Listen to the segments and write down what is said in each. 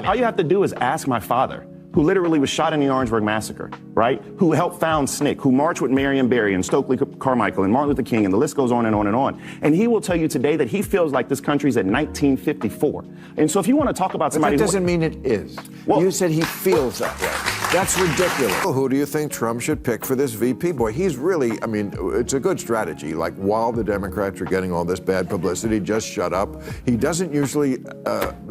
All you have to do is ask my father, who literally was shot in the Orangeburg Massacre, right? Who helped found SNCC, who marched with Marion Barry and Stokely Carmichael and Martin Luther King, and the list goes on and on and on. And he will tell you today that he feels like this country's at 1954. And so if you want to talk about somebody... But that doesn't mean it is. Well, you said he feels that way. That's ridiculous. Who do you think Trump should pick for this VP? Boy, he's really, I mean, it's a good strategy. Like, while the Democrats are getting all this bad publicity, just shut up. He doesn't usually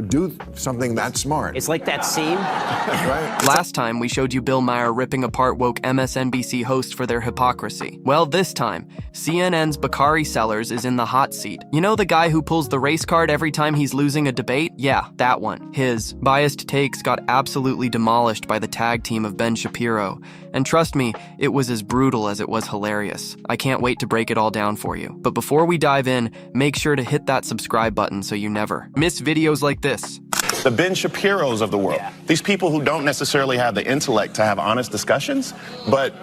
do something that smart. It's like that scene. Right? Last time, we showed you Bill Maher ripping apart woke MSNBC hosts for their hypocrisy. Well, this time, CNN's Bakari Sellers is in the hot seat. You know the guy who pulls the race card every time he's losing a debate? Yeah, that one. His biased takes got absolutely demolished by the tag team of Ben Shapiro. And trust me, it was as brutal as it was hilarious. I can't wait to break it all down for you. But before we dive in, make sure to hit that subscribe button so you never miss videos like this. The Ben Shapiros of the world. Yeah. These people who don't necessarily have the intellect to have honest discussions, but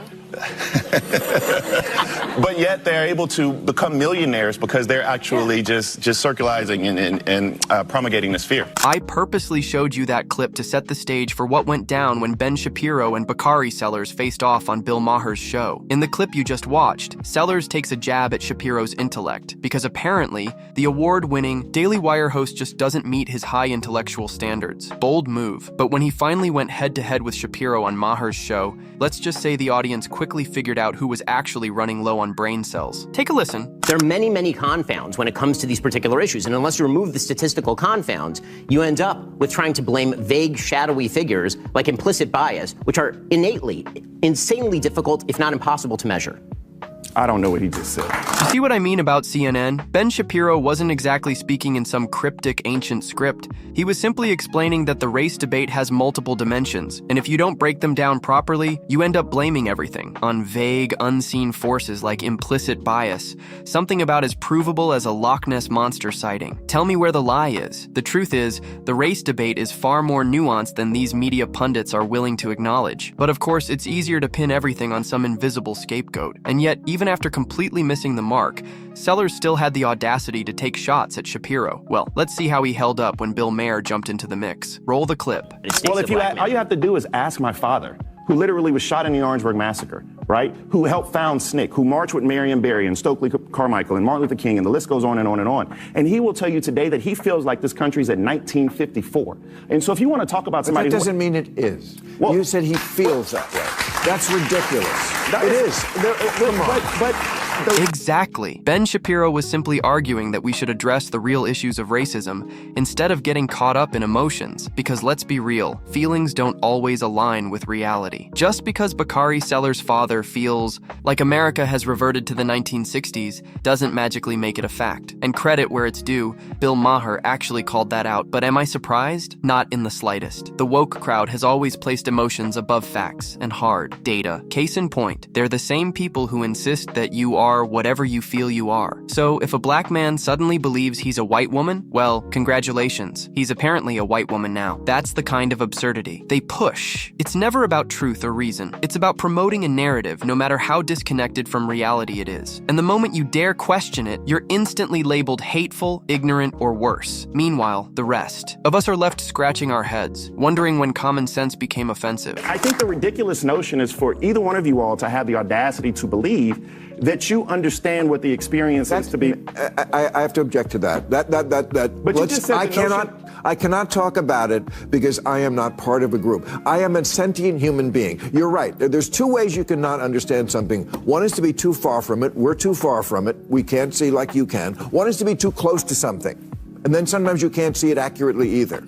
but yet they're able to become millionaires because they're actually just circularizing and promulgating this fear. I purposely showed you that clip to set the stage for what went down when Ben Shapiro and Bakari Sellers faced off on Bill Maher's show. In the clip you just watched, Sellers takes a jab at Shapiro's intellect because apparently the award-winning Daily Wire host just doesn't meet his high intellectual standards. Bold move. But when he finally went head-to-head with Shapiro on Maher's show, let's just say the audience quickly figured out who was actually running low on brain cells. Take a listen. There are many, many confounds when it comes to these particular issues, and unless you remove the statistical confounds, you end up with trying to blame vague, shadowy figures like implicit bias, which are innately, insanely difficult, if not impossible, to measure. I don't know what he just said. You see what I mean about CNN? Ben Shapiro wasn't exactly speaking in some cryptic ancient script. He was simply explaining that the race debate has multiple dimensions, and if you don't break them down properly, you end up blaming everything on vague, unseen forces like implicit bias, something about as provable as a Loch Ness monster sighting. Tell me where the lie is. The truth is, the race debate is far more nuanced than these media pundits are willing to acknowledge. But of course, it's easier to pin everything on some invisible scapegoat. And yet, even after completely missing the mark, Sellers still had the audacity to take shots at Shapiro. Well, let's see how he held up when Bill Maher jumped into the mix. Roll the clip. Well, all you have to do is ask my father, who literally was shot in the Orangeburg Massacre, right? Who helped found SNCC, who marched with Marion Barry and Stokely Carmichael and Martin Luther King, and the list goes on and on and on. And he will tell you today that he feels like this country's at 1954. And so if you want to talk about somebody... But that doesn't mean it is. Well, you said he feels that way. That's ridiculous. It is. Come on. Exactly. Ben Shapiro was simply arguing that we should address the real issues of racism instead of getting caught up in emotions, because let's be real, feelings don't always align with reality. Just because Bakari Sellers' father feels like America has reverted to the 1960s doesn't magically make it a fact. And credit where it's due, Bill Maher actually called that out, but am I surprised? Not in the slightest. The woke crowd has always placed emotions above facts and hard data. Case in point, they're the same people who insist that you are whatever you feel you are. So if a black man suddenly believes he's a white woman, well, congratulations. He's apparently a white woman now. That's the kind of absurdity they push. It's never about truth or reason. It's about promoting a narrative, no matter how disconnected from reality it is. And the moment you dare question it, you're instantly labeled hateful, ignorant, or worse. Meanwhile, the rest of us are left scratching our heads, wondering when common sense became offensive. I think the ridiculous notion is for either one of you all to have the audacity to believe that you understand what the experience is to be. I have to object to that. But you just said I cannot talk about it because I am not part of a group. I am a sentient human being. You're right. There's two ways you cannot understand something. One is to be too far from it. We're too far from it. We can't see like you can. One is to be too close to something. And then sometimes you can't see it accurately either.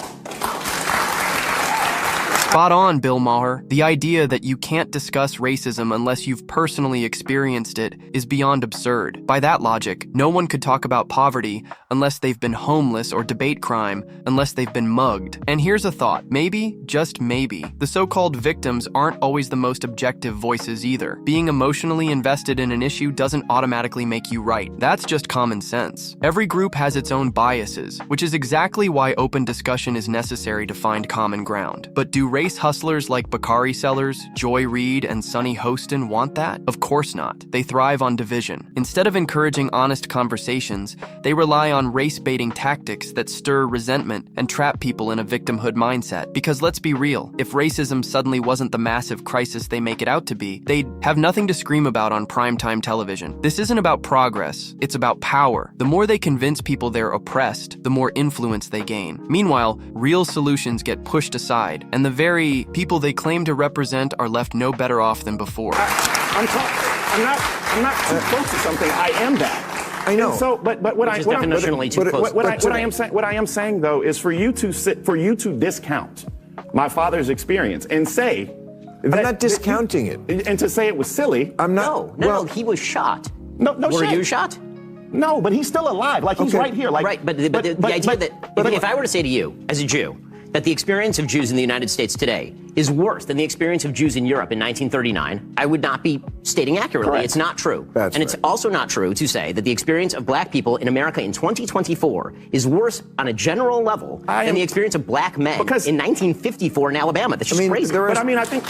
Spot on, Bill Maher. The idea that you can't discuss racism unless you've personally experienced it is beyond absurd. By that logic, no one could talk about poverty unless they've been homeless, or debate crime unless they've been mugged. And here's a thought. Maybe, just maybe, the so-called victims aren't always the most objective voices either. Being emotionally invested in an issue doesn't automatically make you right. That's just common sense. Every group has its own biases, which is exactly why open discussion is necessary to find common ground. But do race hustlers like Bakari Sellers, Joy Reid, and Sonny Hostin want that? Of course not. They thrive on division. Instead of encouraging honest conversations, they rely on race-baiting tactics that stir resentment and trap people in a victimhood mindset. Because let's be real, if racism suddenly wasn't the massive crisis they make it out to be, they'd have nothing to scream about on primetime television. This isn't about progress, it's about power. The more they convince people they're oppressed, the more influence they gain. Meanwhile, real solutions get pushed aside, and the very people they claim to represent are left no better off than before. I'm not too close to something. I am that. I know. And so, but what I am saying though is for you to discount my father's experience and say that I'm not discounting it, and to say it was silly. I'm not. No, he was shot. No, Were you shot? No, but he's still alive. Like he's right here. Like right, but the idea that if I were to say to you as a Jew that the experience of Jews in the United States today is worse than the experience of Jews in Europe in 1939, I would not be stating accurately. Correct. It's not true. That's and it's right. also not true to say that the experience of black people in America in 2024 is worse on a general level than the experience of black men in 1954 in Alabama. That's just crazy. But I mean, I think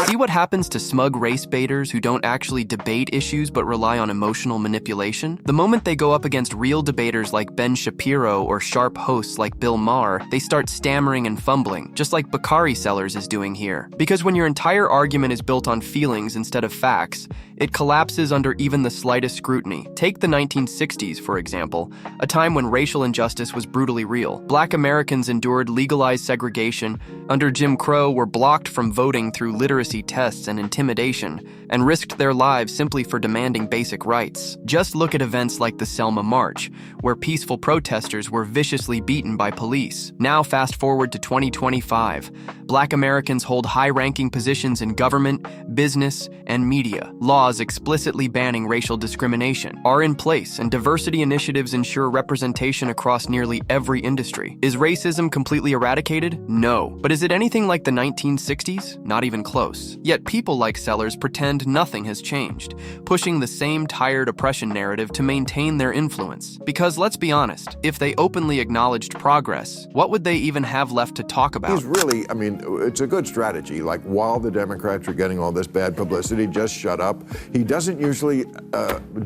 See what happens to smug race baiters who don't actually debate issues but rely on emotional manipulation? The moment they go up against real debaters like Ben Shapiro or sharp hosts like Bill Maher, they start stammering and fumbling, just like Bakari Sellers is doing here. Because when your entire argument is built on feelings instead of facts, it collapses under even the slightest scrutiny. Take the 1960s, for example, a time when racial injustice was brutally real. Black Americans endured legalized segregation, under Jim Crow were blocked from voting through literacy tests and intimidation, and risked their lives simply for demanding basic rights. Just look at events like the Selma March, where peaceful protesters were viciously beaten by police. Now fast forward to 2025. Black Americans hold high-ranking positions in government, business, and media. Laws explicitly banning racial discrimination are in place, and diversity initiatives ensure representation across nearly every industry. Is racism completely eradicated? No. But is it anything like the 1960s? Not even close. Yet people like Sellers pretend nothing has changed, pushing the same tired oppression narrative to maintain their influence. Because let's be honest, if they openly acknowledged progress, what would they even have left to talk about? He's really, I mean, it's a good strategy. Like, while the Democrats are getting all this bad publicity, just shut up. He doesn't usually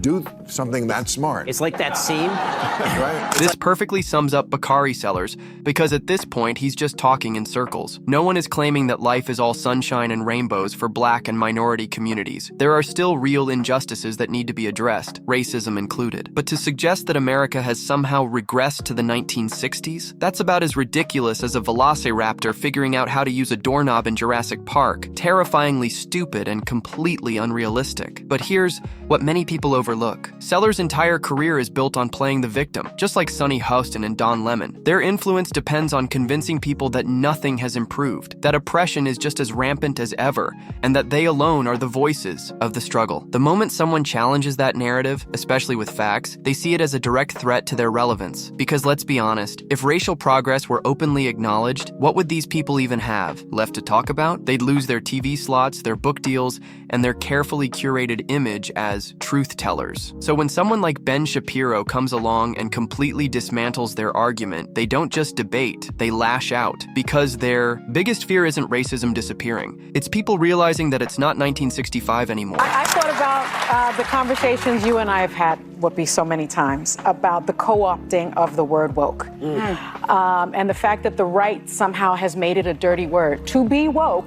do something that smart. It's like that scene. Right? This perfectly sums up Bakari Sellers, because at this point he's just talking in circles. No one is claiming that life is all sunshine and rainbows for black and minority communities. There are still real injustices that need to be addressed, racism included. But to suggest that America has somehow regressed to the 1960s, that's about as ridiculous as a velociraptor figuring out how to use a doorknob in Jurassic Park. Terrifyingly stupid and completely unrealistic. But here's what many people overlook. Sellers' entire career is built on playing the victim, just like Sonny Hostin and Don Lemon. Their influence depends on convincing people that nothing has improved, that oppression is just as rampant as ever, and that they alone are the voices of the struggle. The moment someone challenges that narrative, especially with facts, they see it as a direct threat to their relevance. Because let's be honest, if racial progress were openly acknowledged, what would these people even have left to talk about? They'd lose their TV slots, their book deals, and their carefully curated image as truth tellers. So when someone like Ben Shapiro comes along and completely dismantles their argument, they don't just debate, they lash out. Because their biggest fear isn't racism disappearing. It's people realizing that it's not 1965 anymore. I thought about the conversations you and I have had, would be so many times, about the co-opting of the word woke. And the fact that the right somehow has made it a dirty word. To be woke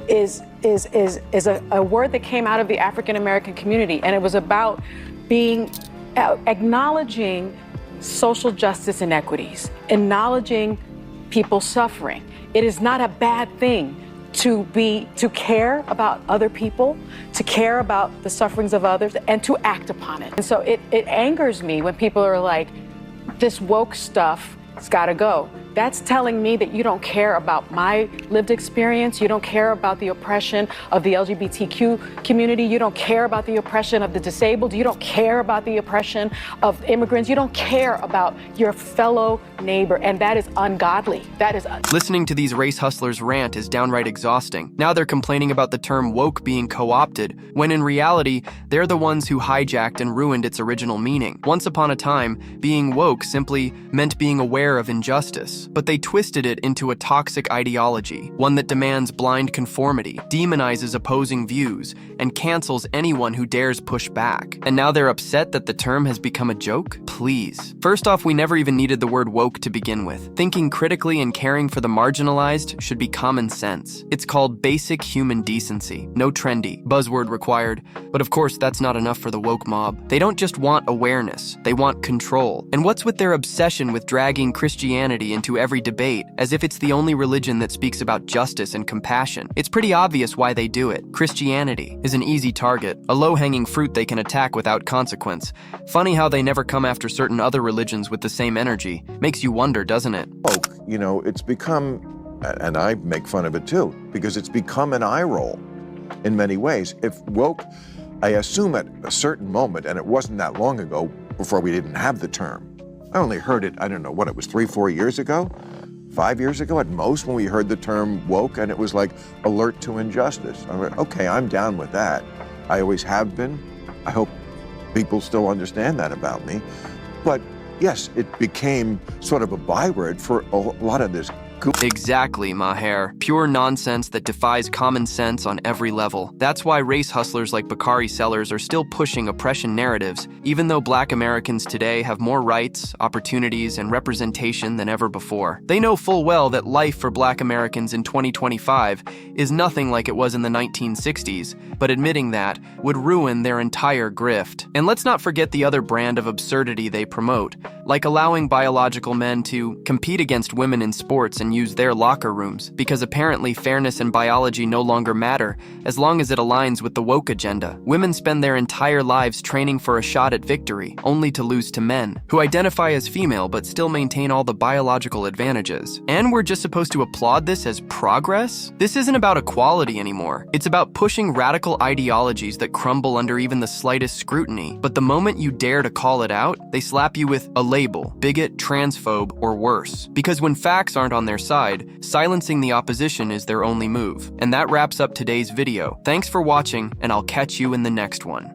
is a word that came out of the African American community, and it was about being acknowledging social justice inequities, acknowledging people suffering. It is not a bad thing to care about other people, to care about the sufferings of others, and to act upon it. And so it angers me when people are like, this woke stuff has got to go. That's telling me that you don't care about my lived experience. You don't care about the oppression of the LGBTQ community. You don't care about the oppression of the disabled. You don't care about the oppression of immigrants. You don't care about your fellow neighbor. And that is ungodly. That is Listening to these race hustlers rant is downright exhausting. Now they're complaining about the term woke being co-opted, when in reality, they're the ones who hijacked and ruined its original meaning. Once upon a time, being woke simply meant being aware of injustice. awareness, but they twisted it into a toxic ideology, one that demands blind conformity, demonizes opposing views, and cancels anyone who dares push back. And now they're upset that the term has become a joke? Please. First off, we never even needed the word woke to begin with. Thinking critically and caring for the marginalized should be common sense. It's called basic human decency. No trendy, buzzword required. But of course, that's not enough for the woke mob. They don't just want awareness, they want control. And what's with their obsession with dragging Christianity into every debate, as if it's the only religion that speaks about justice and compassion? It's pretty obvious why they do it. Christianity is an easy target, a low-hanging fruit they can attack without consequence. Funny how they never come after certain other religions with the same energy. Makes you wonder, doesn't it? Woke, it's become, and I make fun of it too, because it's become an eye roll in many ways. If woke, I assume at a certain moment, and it wasn't that long ago before we didn't have the term. I only heard it, I don't know what it was, 3-4 years ago? 5 years ago at most, when we heard the term woke, and it was like alert to injustice. I went, okay, I'm down with that. I always have been. I hope people still understand that about me. But yes, it became sort of a byword for a lot of this. Exactly, Maher. Pure nonsense that defies common sense on every level. That's why race hustlers like Bakari Sellers are still pushing oppression narratives, even though Black Americans today have more rights, opportunities, and representation than ever before. They know full well that life for Black Americans in 2025 is nothing like it was in the 1960s, but admitting that would ruin their entire grift. And let's not forget the other brand of absurdity they promote, like allowing biological men to compete against women in sports and use their locker rooms, because apparently fairness and biology no longer matter as long as it aligns with the woke agenda. Women spend their entire lives training for a shot at victory, only to lose to men, who identify as female but still maintain all the biological advantages. And we're just supposed to applaud this as progress? This isn't about equality anymore. It's about pushing radical ideologies that crumble under even the slightest scrutiny. But the moment you dare to call it out, they slap you with a label, bigot, transphobe, or worse. Because when facts aren't on their side, silencing the opposition is their only move. And that wraps up today's video. Thanks for watching, and I'll catch you in the next one.